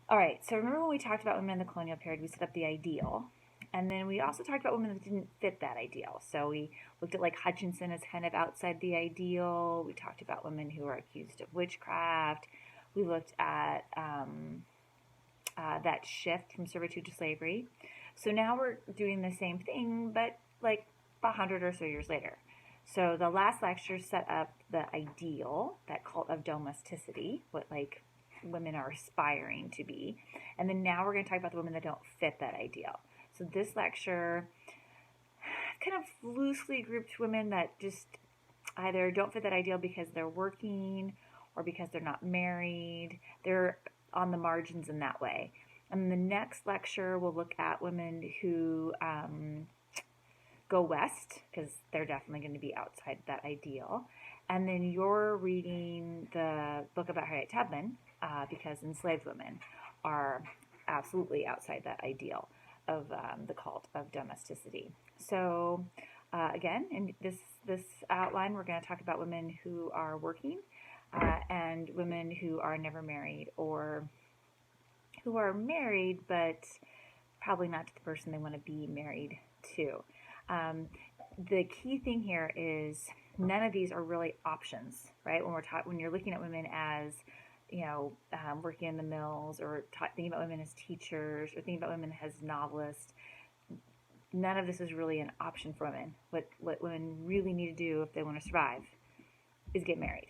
All right, so remember when we talked about women in the colonial period, we set up the ideal. And then we also talked about women that didn't fit that ideal. So we looked at like Hutchinson as kind of outside the ideal. We talked about women who are accused of witchcraft. We looked at that shift from servitude to slavery. So now we're doing the same thing, but like 100 or so years later. So the last lecture set up the ideal, that cult of domesticity, what like women are aspiring to be. And then now we're going to talk about the women that don't fit that ideal. So this lecture kind of loosely grouped women that just either don't fit that ideal because they're working or because they're not married. They're on the margins in that way. And the next lecture, we'll look at women who go west, because they're definitely going to be outside that ideal. And then you're reading the book about Harriet Tubman, because enslaved women are absolutely outside that ideal of the cult of domesticity. So again, in this outline, we're going to talk about women who are working and women who are never married, or who are married but probably not to the person they want to be married to. The key thing here is none of these are really options, right? When you're looking at women as working in the mills, or thinking about women as teachers, or thinking about women as novelists, none of this is really an option for women. What women really need to do if they want to survive is get married.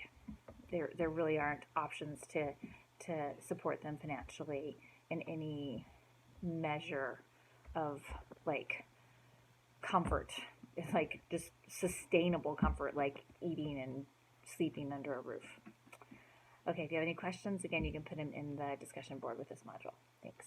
There really aren't options to support them financially in any measure of like comfort, like just sustainable comfort, like eating and sleeping under a roof. Okay, if you have any questions, again, you can put them in the discussion board with this module. Thanks.